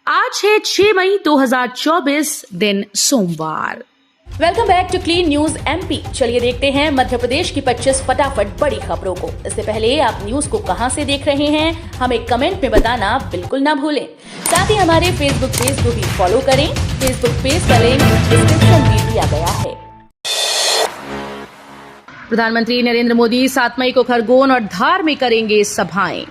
आज है 6 मई 2024, दिन सोमवार। Welcome back to clean news MP. चलिए देखते हैं मध्य प्रदेश की 25 फटाफट बड़ी खबरों को। इससे पहले आप न्यूज को कहां से देख रहे हैं, हमें कमेंट में बताना बिल्कुल ना भूलें। साथ ही हमारे फेसबुक पेज को भी फॉलो करें। फेसबुक पेज का लिंक डिस्क्रिप्शन में दिया गया है। प्रधानमंत्री नरेंद्र मोदी 7 मई को खरगोन और धार में करेंगे सभाएं।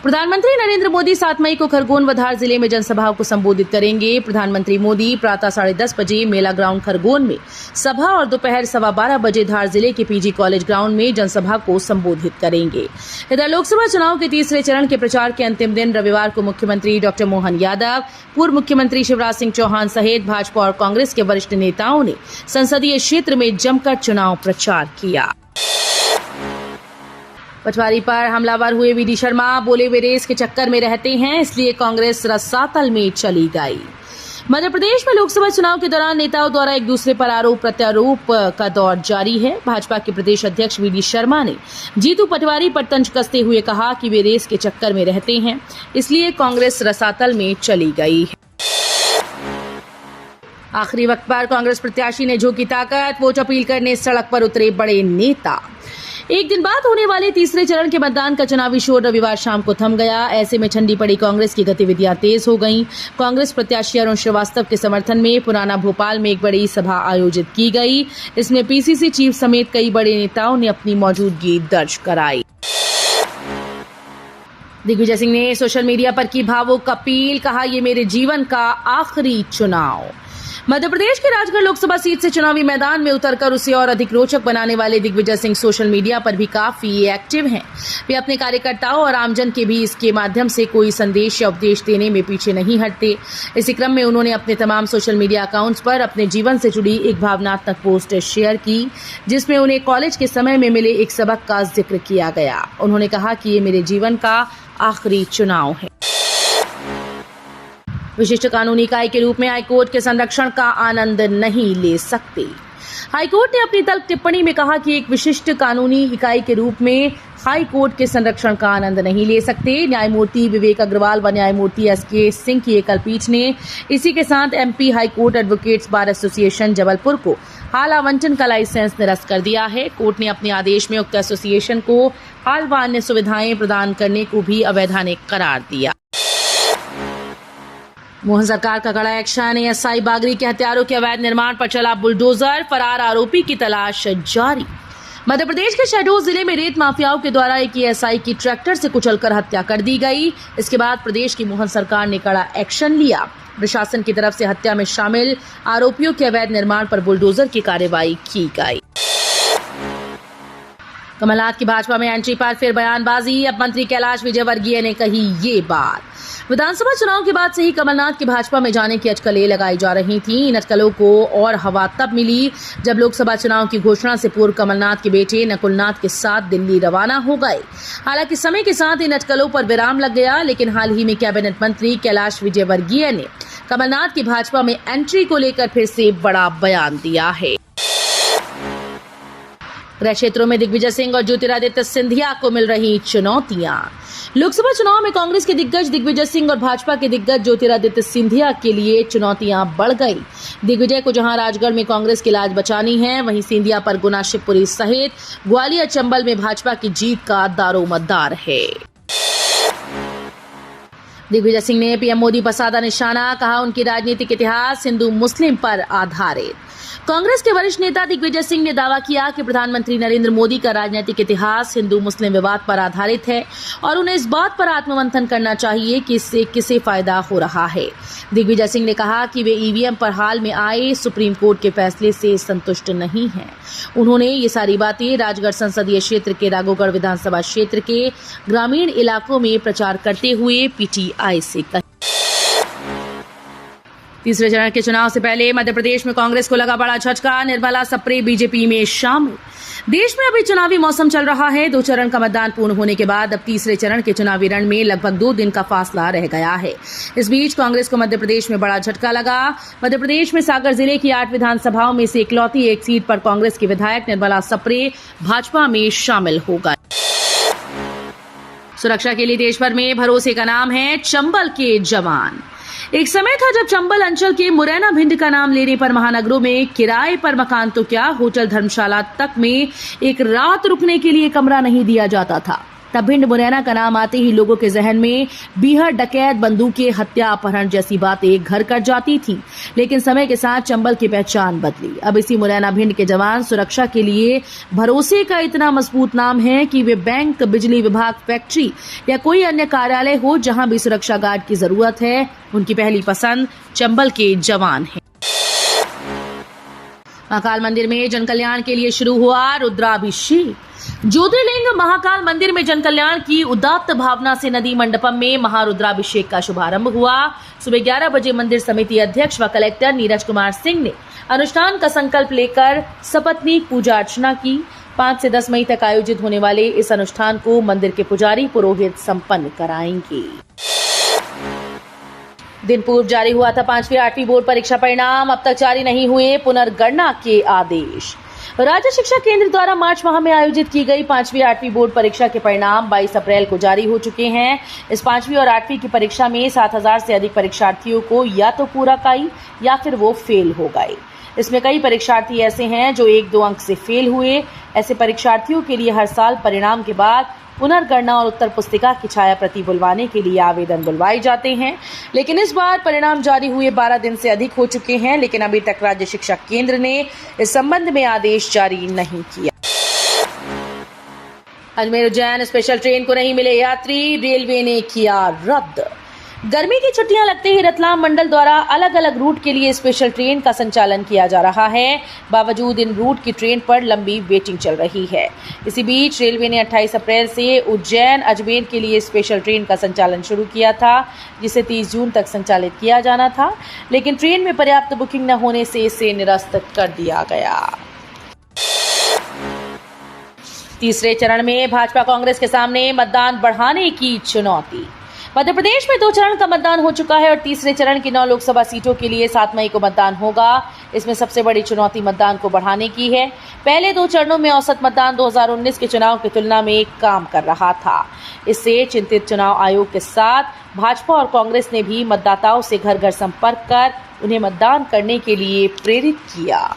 प्रधानमंत्री नरेंद्र मोदी 7 मई को खरगोन व धार जिले में जनसभाओं को संबोधित करेंगे। प्रधानमंत्री मोदी प्रातः 10:30 बजे मेला ग्राउंड खरगोन में सभा और दोपहर 12:15 बजे धार जिले के पीजी कॉलेज ग्राउंड में जनसभा को संबोधित करेंगे। इधर लोकसभा चुनाव के तीसरे चरण के प्रचार के अंतिम दिन रविवार को मुख्यमंत्री डॉक्टर मोहन यादव, पूर्व मुख्यमंत्री शिवराज सिंह चौहान सहित भाजपा और कांग्रेस के वरिष्ठ नेताओं ने संसदीय क्षेत्र में जमकर चुनाव प्रचार किया। पटवारी पर हमलावर हुए वीडी शर्मा बोले, वे रेस के चक्कर में रहते हैं, इसलिए कांग्रेस रसातल में चली गई। मध्य प्रदेश में लोकसभा चुनाव के दौरान नेताओं द्वारा एक दूसरे पर आरोप प्रत्यारोप का दौर जारी है। भाजपा के प्रदेश अध्यक्ष वीडी शर्मा ने जीतू पटवारी पर तंज कसते हुए कहा कि वे रेस के चक्कर में रहते हैं, इसलिए कांग्रेस रसातल में चली गई है। आखिरी वक्त पर कांग्रेस प्रत्याशी ने झोंकी ताकत, वोट अपील करने सड़क पर उतरे बड़े नेता। एक दिन बाद होने वाले तीसरे चरण के मतदान का चुनावी शोर रविवार शाम को थम गया। ऐसे में ठंडी पड़ी कांग्रेस की गतिविधियां तेज हो गईं। कांग्रेस प्रत्याशी अरुण श्रीवास्तव के समर्थन में पुराना भोपाल में एक बड़ी सभा आयोजित की गई। इसमें पीसीसी चीफ समेत कई बड़े नेताओं ने अपनी मौजूदगी दर्ज कराई। दिग्विजय सिंह ने सोशल मीडिया पर की भावुक अपील, कहा, ये मेरे जीवन का आखिरी चुनाव। मध्य प्रदेश के राजगढ़ लोकसभा सीट से चुनावी मैदान में उतरकर उसे और अधिक रोचक बनाने वाले दिग्विजय सिंह सोशल मीडिया पर भी काफी एक्टिव हैं। वे अपने कार्यकर्ताओं और आमजन के भी इसके माध्यम से कोई संदेश या उपदेश देने में पीछे नहीं हटते। इसी क्रम में उन्होंने अपने तमाम सोशल मीडिया अकाउंट्स पर अपने जीवन से जुड़ी एक भावनात्मक पोस्ट शेयर की, जिसमें उन्हें कॉलेज के समय में मिले एक सबक का जिक्र किया गया। उन्होंने कहा कि ये मेरे जीवन का आखिरी चुनाव है। विशिष्ट कानूनी इकाई के रूप में हाईकोर्ट के संरक्षण का आनंद नहीं ले सकते। हाईकोर्ट ने अपनी तल्ख टिप्पणी में कहा कि एक विशिष्ट कानूनी इकाई के रूप में हाईकोर्ट के संरक्षण का आनंद नहीं ले सकते। न्यायमूर्ति विवेक अग्रवाल व न्यायमूर्ति एसके सिंह की एकल पीठ ने इसी के साथ MP high court advocates bar association Jabalpur को हाल आवंटन का लाइसेंस निरस्त कर दिया है। कोर्ट ने अपने आदेश में उक्त एसोसिएशन को हाल व अन्य सुविधाएं प्रदान करने को भी अवैधानिक करार दिया। मोहन सरकार का कड़ा एक्शन, एएसआई बागरी के हथियारों के अवैध निर्माण पर चला बुलडोजर, फरार आरोपी की तलाश जारी। मध्य प्रदेश के शहडोल जिले में रेत माफियाओं के द्वारा एक एएसआई की ट्रैक्टर से कुचलकर हत्या कर दी गई। इसके बाद प्रदेश की मोहन सरकार ने कड़ा एक्शन लिया। प्रशासन की तरफ से हत्या में शामिल आरोपियों के अवैध निर्माण पर बुलडोजर की कार्रवाई की गई। कमलनाथ की भाजपा में एंट्री पर फिर बयानबाजी, अब मंत्री कैलाश विजयवर्गीय ने कही ये बात। विधानसभा चुनाव के बाद से ही कमलनाथ की भाजपा में जाने की अटकलें लगाई जा रही थीं। इन अटकलों को और हवा तब मिली जब लोकसभा चुनाव की घोषणा से पूर्व कमलनाथ के बेटे नकुलनाथ के साथ दिल्ली रवाना हो गए। हालांकि समय के साथ इन अटकलों पर विराम लग गया, लेकिन हाल ही में कैबिनेट मंत्री कैलाश विजयवर्गीय ने कमलनाथ की भाजपा में एंट्री को लेकर फिर से बड़ा बयान दिया है। गृह क्षेत्रों में दिग्विजय सिंह और ज्योतिरादित्य सिंधिया को मिल रही चुनौतियां। लोकसभा चुनाव में कांग्रेस के दिग्गज दिग्विजय सिंह और भाजपा के दिग्गज ज्योतिरादित्य सिंधिया के लिए चुनौतियां बढ़ गई। दिग्विजय को जहां राजगढ़ में कांग्रेस की लाज बचानी है, वहीं सिंधिया पर गुना, शिवपुरी सहित ग्वालियर, चंबल में भाजपा की जीत का दारोमदार है। दिग्विजय सिंह ने पीएम मोदी पर साधा निशाना, कहा, उनकी राजनीतिक इतिहास हिंदू मुस्लिम पर आधारित। कांग्रेस के वरिष्ठ नेता दिग्विजय सिंह ने दावा किया कि प्रधानमंत्री नरेंद्र मोदी का राजनीतिक इतिहास हिंदू मुस्लिम विवाद पर आधारित है और उन्हें इस बात पर आत्ममंथन करना चाहिए कि इससे किसे फायदा हो रहा है। दिग्विजय सिंह ने कहा कि वे ईवीएम पर हाल में आए सुप्रीम कोर्ट के फैसले से संतुष्ट नहीं हैं। उन्होंने ये सारी बातें राजगढ़ संसदीय क्षेत्र के राघोगढ़ विधानसभा क्षेत्र के ग्रामीण इलाकों में प्रचार करते हुए पीटीआई से कही। तीसरे चरण के चुनाव से पहले मध्य प्रदेश में कांग्रेस को लगा बड़ा झटका, निर्मला सप्रे बीजेपी में शामिल। देश में अभी चुनावी मौसम चल रहा है। 2 चरण का मतदान पूर्ण होने के बाद अब तीसरे चरण के चुनावी रण में लगभग 2 दिन का फासला रह गया है। इस बीच कांग्रेस को मध्य प्रदेश में बड़ा झटका लगा। मध्य प्रदेश में सागर जिले की 8 विधानसभाओं में से इकलौती एक सीट पर कांग्रेस की विधायक निर्मला सप्रे भाजपा में शामिल हो गए। सुरक्षा के लिए देश भर में भरोसे का नाम है चंबल के जवान। एक समय था जब चंबल अंचल के मुरैना भिंड का नाम लेने पर महानगरों में किराए पर मकान तो क्या, होटल धर्मशाला तक में एक रात रुकने के लिए कमरा नहीं दिया जाता था। तब भिंड मुरैना का नाम आते ही लोगों के जहन में बीहड़, डकैत, बंदूकें, हत्या, अपहरण जैसी बातें घर कर जाती थी। लेकिन समय के साथ चंबल की पहचान बदली। अब इसी मुरैना भिंड के जवान सुरक्षा के लिए भरोसे का इतना मजबूत नाम है कि वे बैंक, बिजली विभाग, फैक्ट्री या कोई अन्य कार्यालय हो, जहां भी सुरक्षा गार्ड की जरूरत है, उनकी पहली पसंद चंबल के जवान है। महाकाल मंदिर में जन कल्याण के लिए शुरू हुआ रुद्राभिषेक। ज्योतिर्लिंग महाकाल मंदिर में जन कल्याण की उदात्त भावना से नदी मंडपम में महारुद्राभिषेक का शुभारंभ हुआ। सुबह 11 बजे मंदिर समिति अध्यक्ष व कलेक्टर नीरज कुमार सिंह ने अनुष्ठान का संकल्प लेकर सपत्नीक पूजा अर्चना की। 5 से 10 मई तक आयोजित होने वाले इस अनुष्ठान को मंदिर के पुजारी पुरोहित संपन्न कराएंगे। दिन पूर्व जारी हुआ था 5वीं 8वीं बोर्ड परीक्षा परिणाम, अब तक जारी नहीं हुए पुनर्गणना के आदेश। राज्य शिक्षा केंद्र द्वारा मार्च माह में आयोजित की गई 5वीं 8वीं बोर्ड परीक्षा के परिणाम 22 अप्रैल को जारी हो चुके हैं। इस 5वीं और 8वीं की परीक्षा में 7,000 से अधिक परीक्षार्थियों को या तो पूरक आई या फिर वो फेल हो गए। इसमें कई परीक्षार्थी ऐसे हैं जो 1-2 अंक से फेल हुए। ऐसे परीक्षार्थियों के लिए हर साल परिणाम के बाद पुनर्गणना और उत्तर पुस्तिका की छाया प्रति बुलवाने के लिए आवेदन बुलवाए जाते हैं। लेकिन इस बार परिणाम जारी हुए 12 दिन से अधिक हो चुके हैं, लेकिन अभी तक राज्य शिक्षा केंद्र ने इस संबंध में आदेश जारी नहीं किया। अजमेर उज्जैन स्पेशल ट्रेन को नहीं मिले यात्री, रेलवे ने किया रद्द। गर्मी की छुट्टियां लगते ही रतलाम मंडल द्वारा अलग अलग रूट के लिए स्पेशल ट्रेन का संचालन किया जा रहा है। बावजूद इन रूट की ट्रेन पर लंबी वेटिंग चल रही है। इसी बीच रेलवे ने 28 अप्रैल से उज्जैन अजमेर के लिए स्पेशल ट्रेन का संचालन शुरू किया था, जिसे 30 जून तक संचालित किया जाना था, लेकिन ट्रेन में पर्याप्त बुकिंग न होने से इसे निरस्त कर दिया गया। तीसरे चरण में भाजपा कांग्रेस के सामने मतदान बढ़ाने की चुनौती। मध्य प्रदेश में 2 चरण का मतदान हो चुका है और तीसरे चरण की 9 लोकसभा सीटों के लिए 7 मई को मतदान होगा। इसमें सबसे बड़ी चुनौती मतदान को बढ़ाने की है। पहले 2 चरणों में औसत मतदान 2019 के चुनाव की तुलना में काम कर रहा था। इससे चिंतित चुनाव आयोग के साथ भाजपा और कांग्रेस ने भी मतदाताओं से घर घर संपर्क कर उन्हें मतदान करने के लिए प्रेरित किया।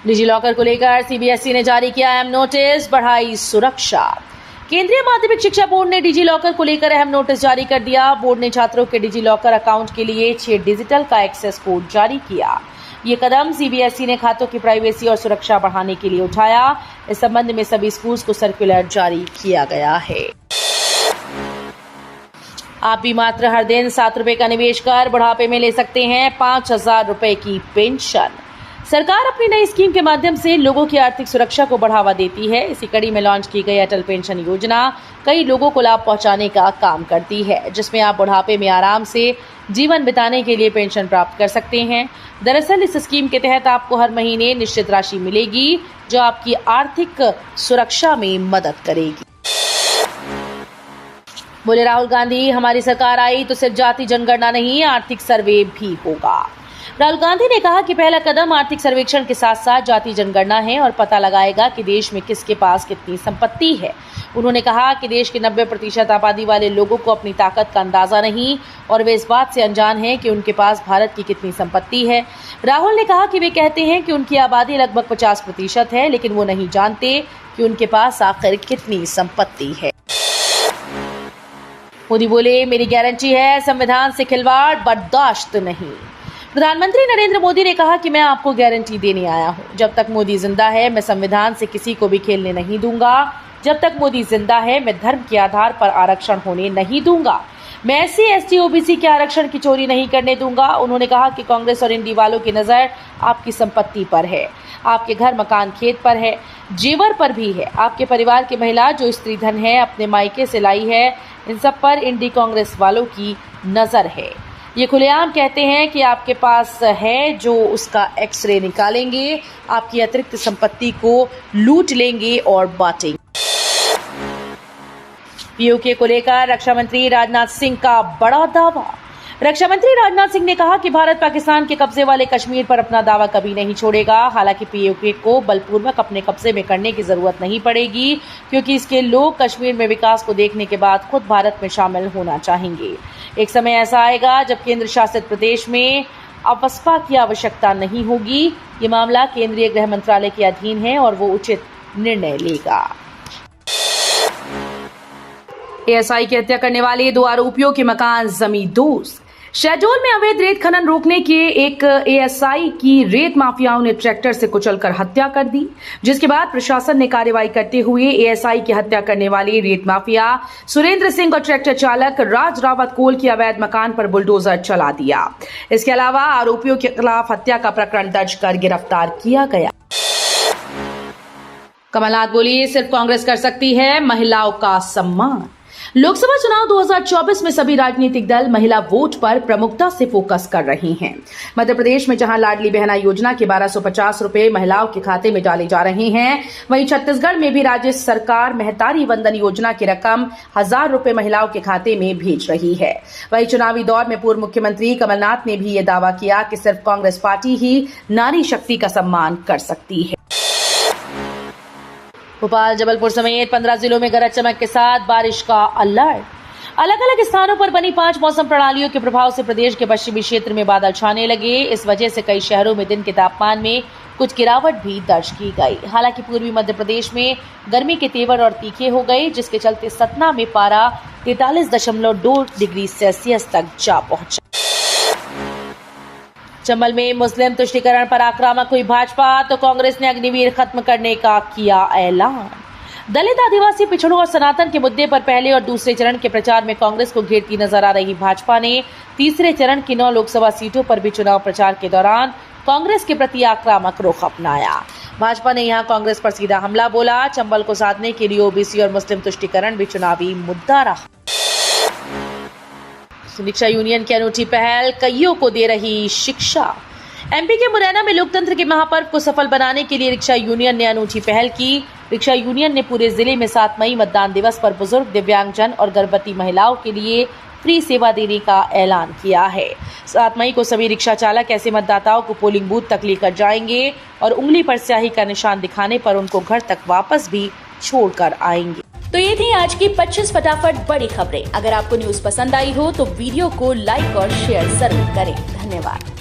डिजी लॉकर को लेकर सीबीएसई ने जारी किया अहम नोटिस, बढ़ाई सुरक्षा। केंद्रीय माध्यमिक शिक्षा बोर्ड ने डिजी लॉकर को लेकर अहम नोटिस जारी कर दिया। बोर्ड ने छात्रों के डिजी लॉकर अकाउंट के लिए 6 डिजिटल का एक्सेस कोड जारी किया। ये कदम सीबीएसई ने खातों की प्राइवेसी और सुरक्षा बढ़ाने के लिए उठाया। इस संबंध में सभी स्कूल्स को सर्कुलर जारी किया गया है। आप भी मात्र हर दिन 7 रुपए का निवेश कर बुढ़ापे में ले सकते हैं 5,000 रुपए की पेंशन। सरकार अपनी नई स्कीम के माध्यम से लोगों की आर्थिक सुरक्षा को बढ़ावा देती है। इसी कड़ी में लॉन्च की गई अटल पेंशन योजना कई लोगों को लाभ पहुंचाने का काम करती है, जिसमें आप बुढ़ापे में आराम से जीवन बिताने के लिए पेंशन प्राप्त कर सकते हैं। दरअसल इस स्कीम के तहत आपको हर महीने निश्चित राशि मिलेगी, जो आपकी आर्थिक सुरक्षा में मदद करेगी। बोले राहुल गांधी, हमारी सरकार आई तो सिर्फ जाति जनगणना नहीं, आर्थिक सर्वे भी होगा। राहुल गांधी ने कहा कि पहला कदम आर्थिक सर्वेक्षण के साथ साथ जाति जनगणना है और पता लगाएगा कि देश में किसके पास कितनी संपत्ति है। उन्होंने कहा कि देश की 90% आबादी वाले लोगों को अपनी ताकत का अंदाजा नहीं और वे इस बात से अनजान हैं कि उनके पास भारत की कितनी संपत्ति है। राहुल ने कहा कि वे कहते हैं कि उनकी आबादी लगभग 50% है, लेकिन वो नहीं जानते कि उनके पास आखिर कितनी संपत्ति है। मोदी बोले, मेरी गारंटी है, संविधान से खिलवाड़ बर्दाश्त नहीं। प्रधानमंत्री नरेंद्र मोदी ने कहा कि मैं आपको गारंटी देने आया हूं। जब तक मोदी जिंदा है, मैं संविधान से किसी को भी खेलने नहीं दूंगा। जब तक मोदी जिंदा है, मैं धर्म के आधार पर आरक्षण होने नहीं दूंगा। मैं SC, ST, OBC के आरक्षण की चोरी नहीं करने दूंगा। उन्होंने कहा कि कांग्रेस और इंडी वालों की नजर आपकी संपत्ति पर है, आपके घर मकान खेत पर है, जेवर पर भी है। आपके परिवार की महिला जो स्त्री धन है अपने मायके से लाई है, इन सब पर इंडी कांग्रेस वालों की नजर है। ये खुलेआम कहते हैं कि आपके पास है जो उसका एक्सरे निकालेंगे, आपकी अतिरिक्त संपत्ति को लूट लेंगे और बांटेंगे। पीओके को लेकर रक्षा मंत्री राजनाथ सिंह का बड़ा दावा। रक्षा मंत्री राजनाथ सिंह ने कहा कि भारत पाकिस्तान के कब्जे वाले कश्मीर पर अपना दावा कभी नहीं छोड़ेगा। हालांकि पीओके को बलपूर्वक अपने कब्जे में करने की जरूरत नहीं पड़ेगी, क्योंकि इसके लोग कश्मीर में विकास को देखने के बाद खुद भारत में शामिल होना चाहेंगे। एक समय ऐसा आएगा जब केंद्र शासित प्रदेश में बसपा की आवश्यकता नहीं होगी। ये मामला केंद्रीय गृह मंत्रालय के अधीन है और वो उचित निर्णय लेगा। एएसआई की हत्या करने वाले 2 आरोपियों के मकान जमींदोज। शहडोल में अवैध रेत खनन रोकने के एक एएसआई की रेत माफियाओं ने ट्रैक्टर से कुचलकर हत्या कर दी, जिसके बाद प्रशासन ने कार्रवाई करते हुए एएसआई की हत्या करने वाले रेत माफिया सुरेंद्र सिंह और ट्रैक्टर चालक राज रावत कोल के अवैध मकान पर बुलडोजर चला दिया। इसके अलावा आरोपियों के खिलाफ हत्या का प्रकरण दर्ज कर गिरफ्तार किया गया। कमलनाथ बोली, सिर्फ कांग्रेस कर सकती है महिलाओं का सम्मान। लोकसभा चुनाव 2024 में सभी राजनीतिक दल महिला वोट पर प्रमुखता से फोकस कर रहे हैं। मध्य प्रदेश में जहां लाडली बहना योजना के 1250 रुपए महिलाओं के खाते में डाले जा रहे हैं, वहीं छत्तीसगढ़ में भी राज्य सरकार महतारी वंदन योजना की रकम 1000 रुपए महिलाओं के खाते में भेज रही है। वहीं चुनावी दौर में पूर्व मुख्यमंत्री कमलनाथ ने भी ये दावा किया कि सिर्फ कांग्रेस पार्टी ही नारी शक्ति का सम्मान कर सकती है। भोपाल, जबलपुर समेत 15 जिलों में गरज चमक के साथ बारिश का अलर्ट। अलग अलग स्थानों पर बनी 5 मौसम प्रणालियों के प्रभाव से प्रदेश के पश्चिमी क्षेत्र में बादल छाने लगे। इस वजह से कई शहरों में दिन के तापमान में कुछ गिरावट भी दर्ज की गई। हालांकि पूर्वी मध्य प्रदेश में गर्मी के तेवर और तीखे हो गए, जिसके चलते सतना में पारा 43.2 डिग्री सेल्सियस तक जा पहुंचा। चंबल में मुस्लिम तुष्टीकरण पर आक्रामक हुई भाजपा, तो कांग्रेस ने अग्निवीर खत्म करने का किया ऐलान। दलित, आदिवासी, पिछड़ों और सनातन के मुद्दे पर पहले और दूसरे चरण के प्रचार में कांग्रेस को घेरती नजर आ रही भाजपा ने तीसरे चरण की 9 लोकसभा सीटों पर भी चुनाव प्रचार के दौरान कांग्रेस के प्रति आक्रामक रुख अपनाया। भाजपा ने यहां कांग्रेस पर सीधा हमला बोला। चंबल को साधने के लिए ओबीसी और मुस्लिम तुष्टीकरण भी चुनावी मुद्दा रहा। रिक्शा यूनियन की अनूठी पहल कईयों को दे रही शिक्षा। एमपी के मुरैना में लोकतंत्र के महापर्व को सफल बनाने के लिए रिक्शा यूनियन ने अनूठी पहल की। रिक्शा यूनियन ने पूरे जिले में 7 मई मतदान दिवस पर बुजुर्ग, दिव्यांगजन और गर्भवती महिलाओं के लिए फ्री सेवा देने का ऐलान किया है। 7 मई को सभी रिक्शा चालक ऐसे मतदाताओं को पोलिंग बूथ तक लेकर जाएंगे और उंगली पर स्याही का निशान दिखाने पर उनको घर तक वापस भी छोड़कर आएंगे। तो ये थी आज की 25 फटाफट बड़ी खबरें। अगर आपको न्यूज पसंद आई हो तो वीडियो को लाइक और शेयर जरूर करें। धन्यवाद।